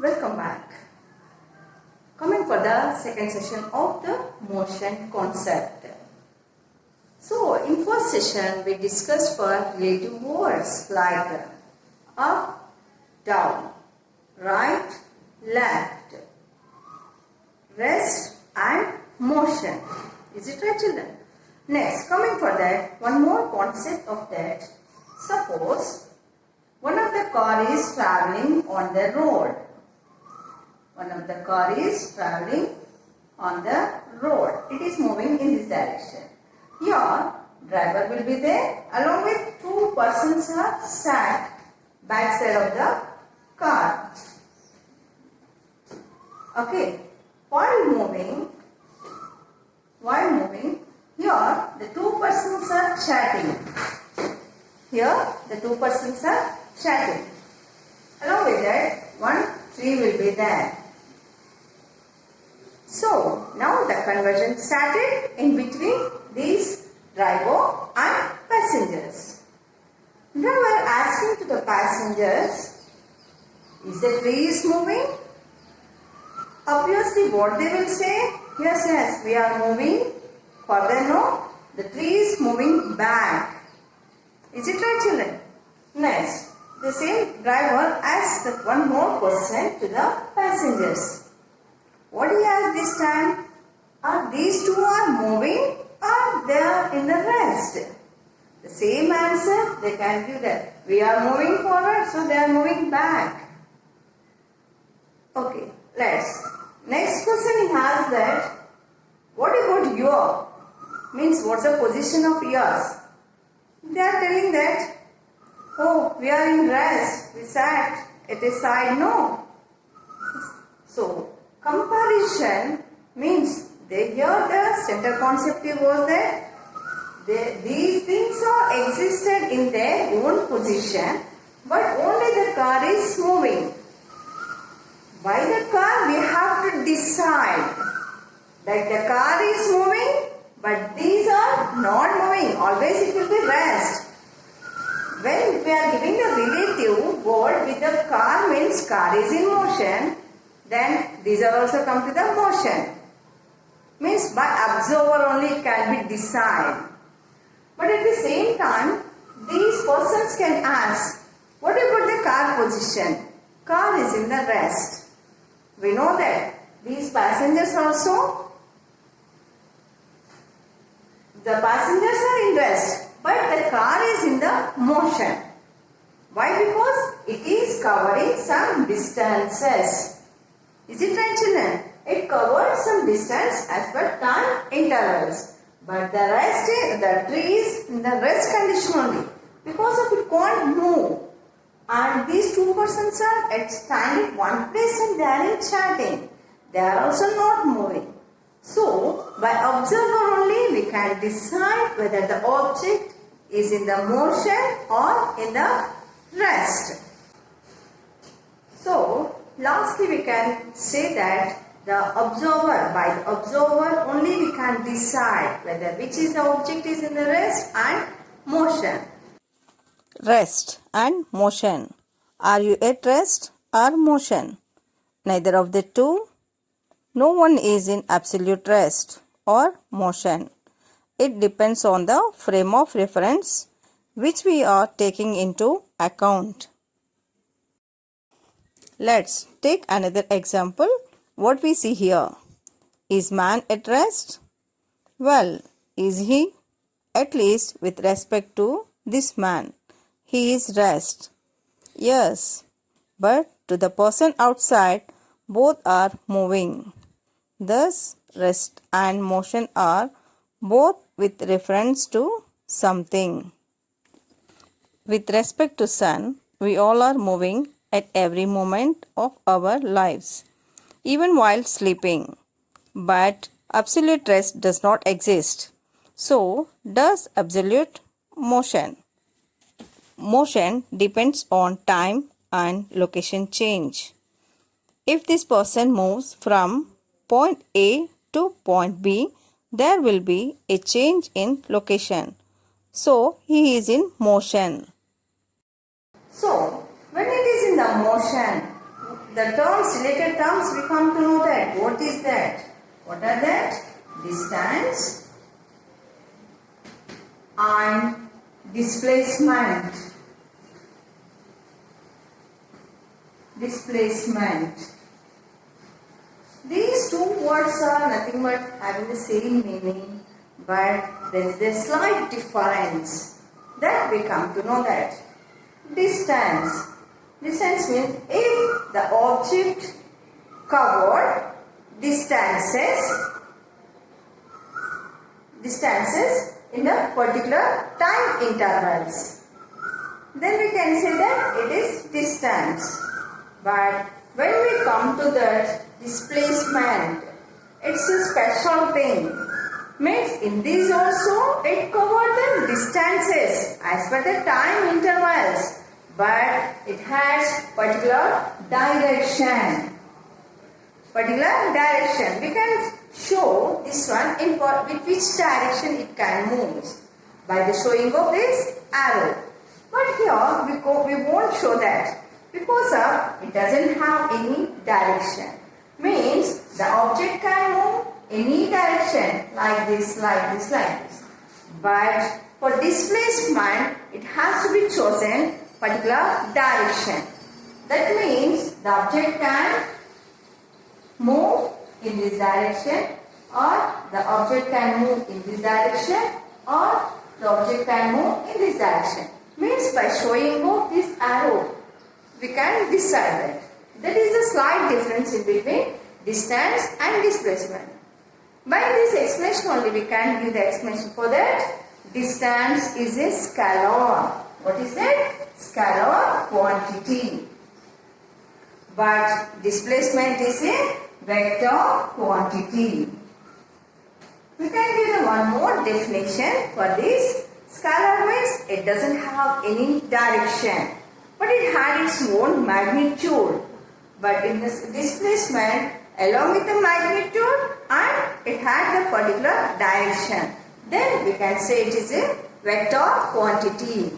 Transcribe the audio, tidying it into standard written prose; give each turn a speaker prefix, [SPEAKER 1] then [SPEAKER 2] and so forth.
[SPEAKER 1] Welcome back. Coming for the second session of the motion concept. So, in first session we discussed for relative words like up, down, right, left, rest and motion. Is it right, children? Next, coming for that, one more concept of that. Suppose one of the car is traveling on the road. One of the car is traveling on the road. It is moving in this direction. Here, driver will be there along with two persons are sat back side of the car. Okay. While moving, here the two persons are chatting. Here the two persons are chatting. Along with that, one tree will be there. So, now the conversion started in between these driver and passengers. Driver asking to the passengers, is the tree is moving? Obviously, what they will say? Yes, we are moving. Further, no, the tree is moving back. Is it right, children? Next, the same driver asks one more question to the passengers. What he asked this time? Are these two are moving or they are in the rest? The same answer they can give that. We are moving forward, so they are moving back. Okay, let's. Next question he has that. What about your? Means what's the position of yours? They are telling that. Oh, we are in rest. We sat at a side. No. So, comparison means here the center concept was that these things are existed in their own position, but only the car is moving. By the car we have to decide that the car is moving, but these are not moving. Always it will be rest. When we are giving the relative word with the car means car is in motion, then these are also come to the motion. Means by observer only it can be decided. But at the same time, these persons can ask, what about the car position? Car is in the rest. We know that these passengers also, the passengers are in rest, but the car is in the motion. Why? Because it is covering some distances. Is it right, children? It covers some distance as per time intervals. But the tree is in the rest condition only. Because of it can't move. And these two persons are standing one place and they are in chatting. They are also not moving. So, by observer only we can decide whether the object is in the motion or in the rest. So, lastly we can say that by the observer only we can decide whether which is the object is in the rest and motion.
[SPEAKER 2] Rest and motion. Are you at rest or motion? Neither of the two. No one is in absolute rest or motion. It depends on the frame of reference which we are taking into account. Let's take another example. What we see here. Is man at rest? Well, is he? At least with respect to this man. He is rest. Yes, but to the person outside, both are moving. Thus, rest and motion are both with reference to something. With respect to sun, we all are moving at every moment of our lives, even while sleeping. But absolute rest does not exist. So, does absolute motion. Motion depends on time and location change. If this person moves from point A to point B, there will be a change in location. So, he is in motion.
[SPEAKER 1] So, when it is in the motion, the terms, related terms, we come to know that. What is that? What are that? Distance and displacement. Displacement. These two words are nothing but having the same meaning, but there is a slight difference. That we come to know that. Distance. Distance means if the object covered distances in a particular time intervals, then we can say that it is distance. But when we come to that displacement, it's a special thing. Means in this also it covers the distances as per the time intervals, but it has particular direction. We can show this one in with which direction it can move by the showing of this arrow. But here we won't show that because it doesn't have any direction. Means the object can move any direction like this, like this, like this. But for displacement, it has to be chosen particular direction. That means the object can move in this direction, or the object can move in this direction, or the object can move in this direction. Means by showing of this arrow, we can decide that. That is the slight difference in between distance and displacement. By this explanation only we can give the explanation for that. Distance is a scalar. What is that? Scalar quantity. But displacement is a vector quantity. We can give one more definition for this. Scalar means it doesn't have any direction, but it had its own magnitude. But in this displacement, along with the magnitude, and it had the particular direction, then we can say it is a vector quantity.